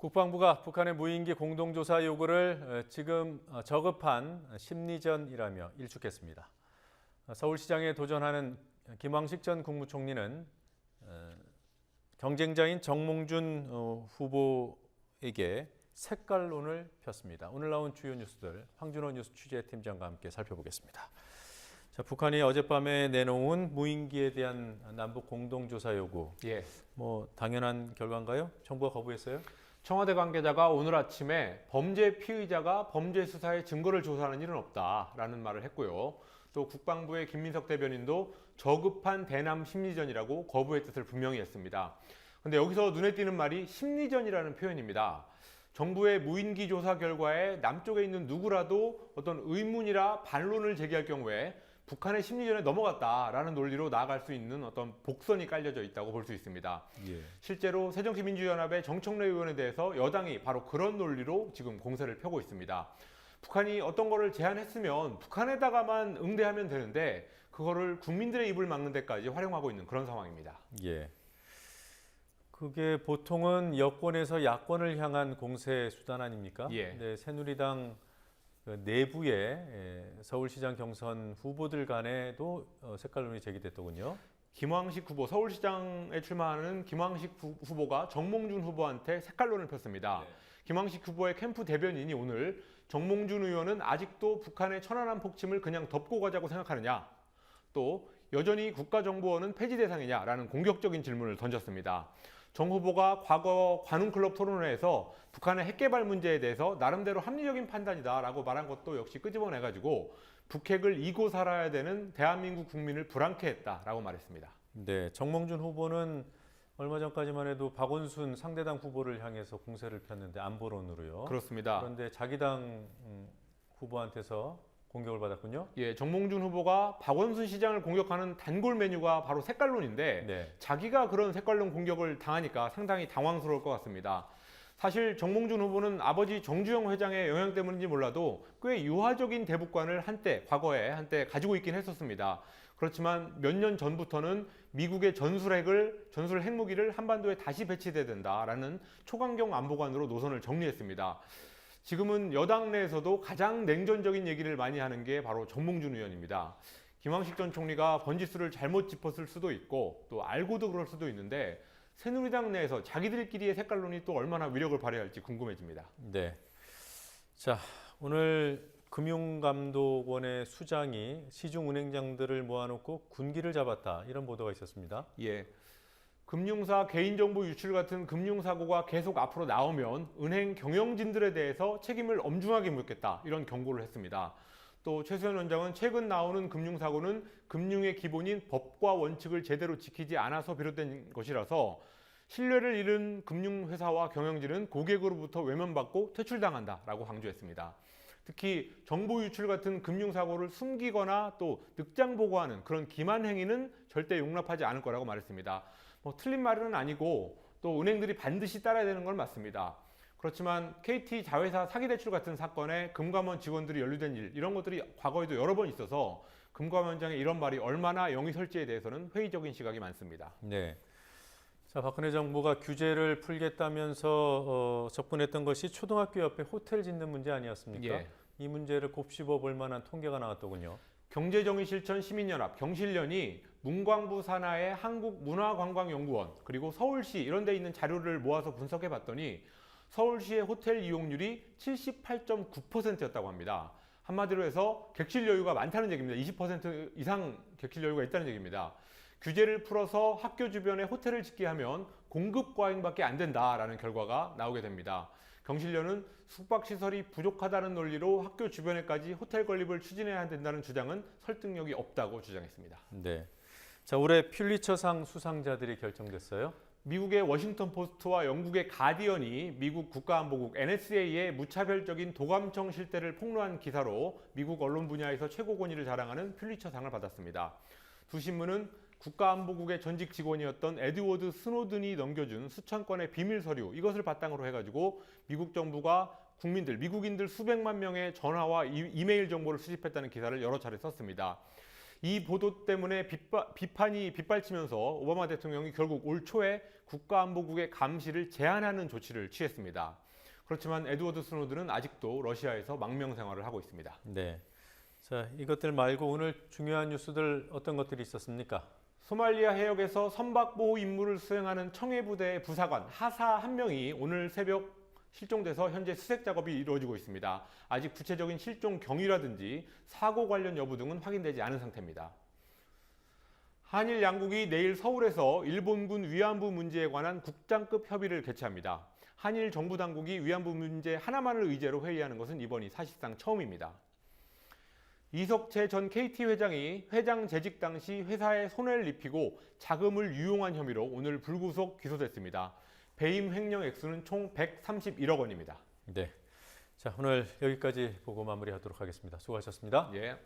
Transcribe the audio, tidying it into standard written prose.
국방부가 북한의 무인기 공동조사 요구를 지금 저급한 심리전이라며 일축했습니다. 서울시장에 도전하는 김황식 전 국무총리는 경쟁자인 정몽준 후보에게 색깔론을 폈습니다. 오늘 나온 주요 뉴스들 황준호 뉴스 취재팀장과 함께 살펴보겠습니다. 자, 북한이 어젯밤에 내놓은 무인기에 대한 남북 공동조사 요구. 당연한 결과인가요? 정부가 거부했어요? 청와대 관계자가 오늘 아침에 범죄 피의자가 범죄 수사에 증거를 조사하는 일은 없다라는 말을 했고요. 또 국방부의 김민석 대변인도 저급한 대남 심리전이라고 거부의 뜻을 분명히 했습니다. 근데 여기서 눈에 띄는 말이 심리전이라는 표현입니다. 정부의 무인기 조사 결과에 남쪽에 있는 누구라도 어떤 의문이라 반론을 제기할 경우에 북한의 심리전에 넘어갔다라는 논리로 나아갈 수 있는 어떤 복선이 깔려져 있다고 볼 수 있습니다. 실제로 새정치민주연합의 정청래 의원에 대해서 여당이 바로 그런 논리로 지금 공세를 펴고 있습니다. 북한이 어떤 거를 제안했으면 북한에다가만 응대하면 되는데 그거를 국민들의 입을 막는 데까지 활용하고 있는 그런 상황입니다. 그게 보통은 여권에서 야권을 향한 공세 수단 아닙니까? 네, 새누리당 내부에 서울시장 경선 후보들 간에도 색깔론이 제기됐더군요. 김황식 후보, 서울시장에 출마하는 김황식 후보가 정몽준 후보한테 색깔론을 폈습니다. 김황식 후보의 캠프 대변인이 오늘 정몽준 의원은 아직도 북한의 천안함 폭침을 그냥 덮고 가자고 생각하느냐, 또 여전히 국가정보원은 폐지 대상이냐라는 공격적인 질문을 던졌습니다. 정 후보가 과거 관훈클럽 토론회에서 북한의 핵개발 문제에 대해서 나름대로 합리적인 판단이다라고 말한 것도 역시 끄집어내가지고 북핵을 이고 살아야 되는 대한민국 국민을 불안케 했다라고 말했습니다. 네, 정몽준 후보는 얼마 전까지만 해도 박원순 상대당 후보를 향해서 공세를 폈는데 안보론으로요. 그렇습니다. 그런데 자기 당 후보한테서 공격을 받았군요. 정몽준 후보가 박원순 시장을 공격하는 단골 메뉴가 바로 색깔론인데 자기가 그런 색깔론 공격을 당하니까 상당히 당황스러울 것 같습니다. 사실 정몽준 후보는 아버지 정주영 회장의 영향 때문인지 몰라도 꽤 유화적인 대북관을 과거에 한때 가지고 있긴 했었습니다. 그렇지만 몇 년 전부터는 미국의 전술 핵무기를 한반도에 다시 배치돼야 된다라는 초강경 안보관으로 노선을 정리했습니다. 지금은 여당 내에서도 가장 냉전적인 얘기를 많이 하는 게 바로 정몽준 의원입니다. 김황식 전 총리가 번지수를 잘못 짚었을 수도 있고 또 알고도 그럴 수도 있는데 새누리당 내에서 자기들끼리의 색깔론이 또 얼마나 위력을 발휘할지 궁금해집니다. 네. 자, 오늘 금융감독원의 수장이 시중은행장들을 모아놓고 군기를 잡았다, 이런 보도가 있었습니다. 금융사 개인정보 유출 같은 금융사고가 계속 앞으로 나오면 은행 경영진들에 대해서 책임을 엄중하게 묻겠다, 이런 경고를 했습니다. 또 최수현 원장은 최근 나오는 금융사고는 금융의 기본인 법과 원칙을 제대로 지키지 않아서 비롯된 것이라서 신뢰를 잃은 금융회사와 경영진은 고객으로부터 외면받고 퇴출당한다라고 강조했습니다. 특히 정보 유출 같은 금융사고를 숨기거나 또 늑장 보고하는 그런 기만 행위는 절대 용납하지 않을 거라고 말했습니다. 틀린 말은 아니고 또 은행들이 반드시 따라야 되는 건 맞습니다. 그렇지만 KT 자회사 사기대출 같은 사건에 금감원 직원들이 연루된 일, 이런 것들이 과거에도 여러 번 있어서 금감원장의 이런 말이 얼마나 영이 설지에 대해서는 회의적인 시각이 많습니다. 네. 자, 박근혜 정부가 규제를 풀겠다면서 접근했던 것이 초등학교 옆에 호텔 짓는 문제 아니었습니까? 이 문제를 곱씹어 볼 만한 통계가 나왔더군요. 경제정의실천 시민연합, 경실련이 문광부 산하의 한국문화관광연구원 그리고 서울시 이런 데 있는 자료를 모아서 분석해 봤더니 서울시의 호텔 이용률이 78.9%였다고 합니다. 한마디로 해서 객실 여유가 많다는 얘기입니다. 20% 이상 객실 여유가 있다는 얘기입니다. 규제를 풀어서 학교 주변에 호텔을 짓게 하면 공급 과잉밖에 안 된다라는 결과가 나오게 됩니다. 경실련은 숙박시설이 부족하다는 논리로 학교 주변에까지 호텔 건립을 추진해야 된다는 주장은 설득력이 없다고 주장했습니다. 네. 자, 올해 퓰리처상 수상자들이 결정됐어요. 미국의 워싱턴 포스트와 영국의 가디언이 미국 국가안보국 NSA의 무차별적인 도감청 실태를 폭로한 기사로 미국 언론 분야에서 최고 권위를 자랑하는 퓰리처상을 받았습니다. 두 신문은 국가안보국의 전직 직원이었던 에드워드 스노든이 넘겨준 수천 건의 비밀 서류, 이것을 바탕으로 해가지고 미국 정부가 미국인들 수백만 명의 전화와 이메일 정보를 수집했다는 기사를 여러 차례 썼습니다. 이 보도 때문에 비판이 빗발치면서 오바마 대통령이 결국 올 초에 국가안보국의 감시를 제한하는 조치를 취했습니다. 그렇지만 에드워드 스노든은 아직도 러시아에서 망명 생활을 하고 있습니다. 네. 자, 이것들 말고 오늘 중요한 뉴스들 어떤 것들이 있었습니까? 소말리아 해역에서 선박보호 임무를 수행하는 청해부대 부사관 하사 한 명이 오늘 새벽 실종돼서 현재 수색 작업이 이루어지고 있습니다. 아직 구체적인 실종 경위라든지 사고 관련 여부 등은 확인되지 않은 상태입니다. 한일 양국이 내일 서울에서 일본군 위안부 문제에 관한 국장급 협의를 개최합니다. 한일 정부 당국이 위안부 문제 하나만을 의제로 회의하는 것은 이번이 사실상 처음입니다. 이석채 전 KT 회장이 회장 재직 당시 회사에 손해를 입히고 자금을 유용한 혐의로 오늘 불구속 기소됐습니다. 배임 횡령 액수는 총 131억 원입니다. 네. 자, 오늘 여기까지 보고 마무리하도록 하겠습니다. 수고하셨습니다. 예.